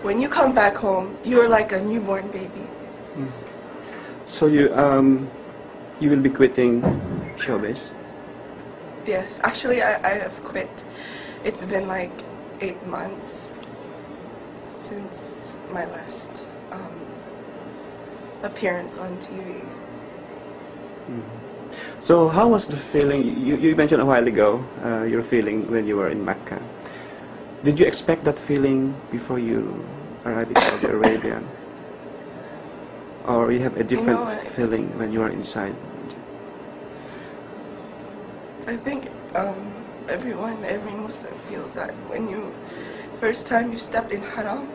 when you come back home, you're like a newborn baby. So you will be quitting Showbiz? Yes, actually I have quit. It's been like 8 months since my last appearance on TV. So how was the feeling, you mentioned a while ago, your feeling when you were in Mecca. Did you expect that feeling before you arrived in Saudi Arabia? Or you have a different feeling when you are inside? I think every Muslim feels that when you, first time you step in Haram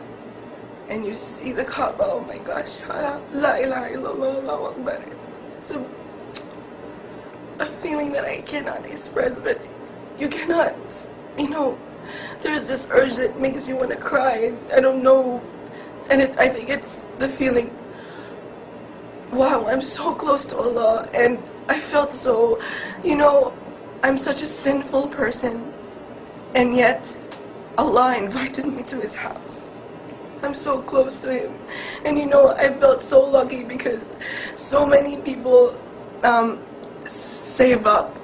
and you see the Kaaba, oh my gosh, La ilaha illallah, Allahu Akbar. So a feeling that I cannot express, but you cannot, you know, there's this urge that makes you want to cry. I don't know, and I think it's the feeling, wow, I'm so close to Allah, and I felt so, you know, I'm such a sinful person, and yet Allah invited me to His house. I'm so close to Him, and you know, I felt so lucky because so many people save up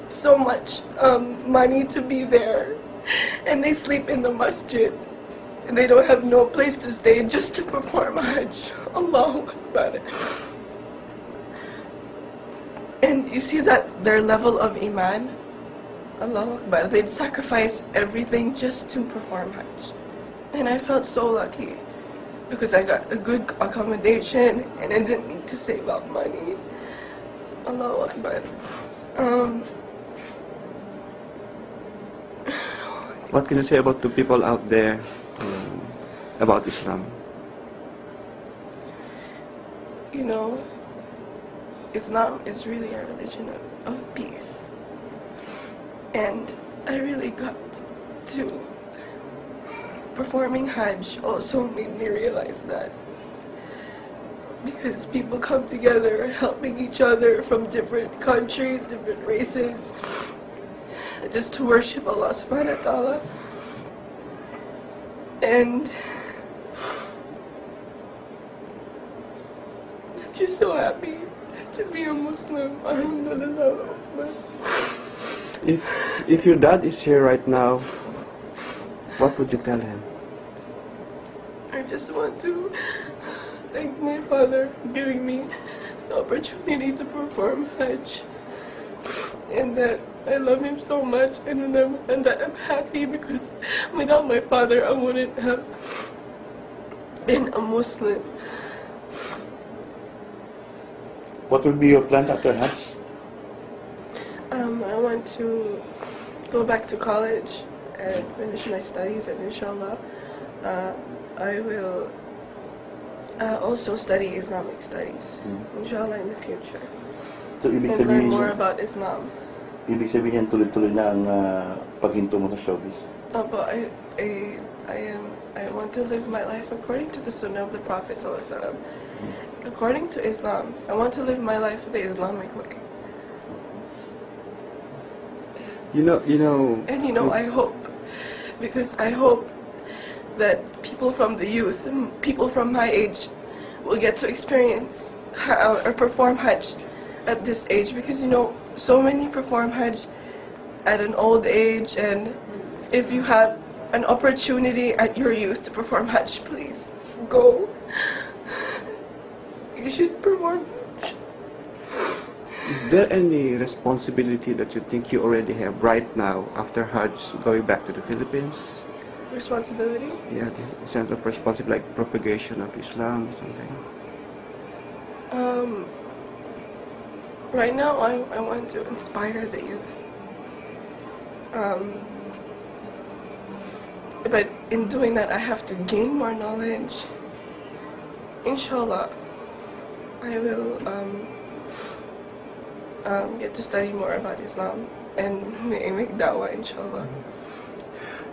so much money to be there, and they sleep in the masjid, and they don't have no place to stay just to perform Hajj. Allahu Akbar. And you see that their level of iman, Allahu Akbar, they'd sacrifice everything just to perform Hajj. And I felt so lucky because I got a good accommodation and I didn't need to save up money. Allahu Akbar. What can you say about the people out there about Islam? You know, Islam is really a religion of peace. And I really got to, performing Hajj also made me realize that. Because people come together helping each other from different countries, different races, just to worship Allah subhanahu wa ta'ala. And I'm just so happy to be a Muslim. Alhamdulillah. If your dad is here right now, what would you tell him? I just want to thank my father for giving me the opportunity to perform Hajj, and that I love him so much, and that I'm happy because without my father I wouldn't have been a Muslim. What will be your plan after Hajj? I want to go back to college and finish my studies, and inshallah I will also study Islamic studies, inshallah, in the future. So, ibig And learn sabihin, more about Islam. ibig sabihin tuloy-tuloy na ang paghinto mo sa showbiz. But I want to live my life according to the Sunnah of the Prophet ﷺ. According to Islam, I want to live my life the Islamic way. You know. And you know, I hope, because I hope that people from the youth and people from my age will get to experience or perform Hajj at this age, because you know, so many perform Hajj at an old age, and if you have an opportunity at your youth to perform Hajj, please go. You should perform Hajj. Is there any responsibility that you think you already have right now after Hajj, going back to the Philippines? Responsibility? Yeah, the sense of responsibility, like propagation of Islam, something. Right now, I want to inspire the youth. But in doing that, I have to gain more knowledge. Inshallah, I will get to study more about Islam and make da'wah, inshallah.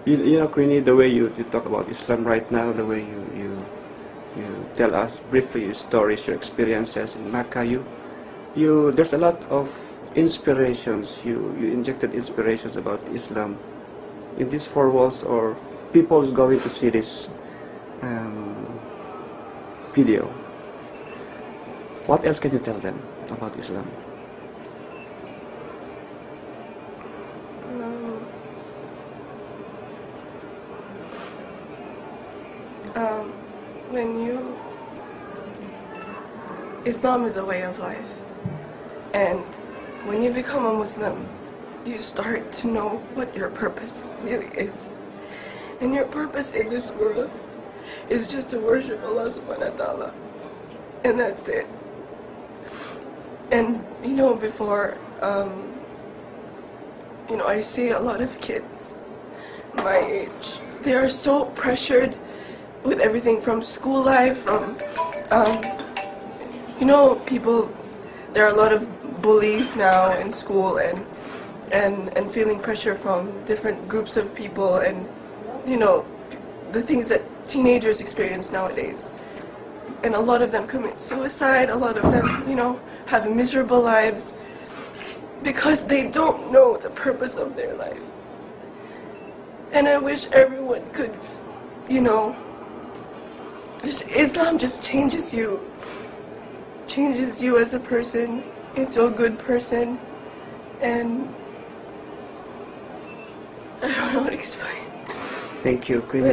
You know, Queenie, the way you talk about Islam right now, the way you tell us briefly your stories, your experiences in Mecca, there's a lot of inspirations. You injected inspirations about Islam in these four walls, or people is going to see this video. What else can you tell them about Islam? Islam is a way of life, and when you become a Muslim, you start to know what your purpose really is. And your purpose in this world is just to worship Allah subhanahu wa ta'ala, and that's it. And you know, before, I see a lot of kids my age, they are so pressured with everything from school life, from people, there are a lot of bullies now in school, and feeling pressure from different groups of people, and the things that teenagers experience nowadays. And a lot of them commit suicide, a lot of them, have miserable lives because they don't know the purpose of their life. And I wish everyone could, Islam just changes you as a person into a good person, and I don't know how to explain. Thank you, Queen.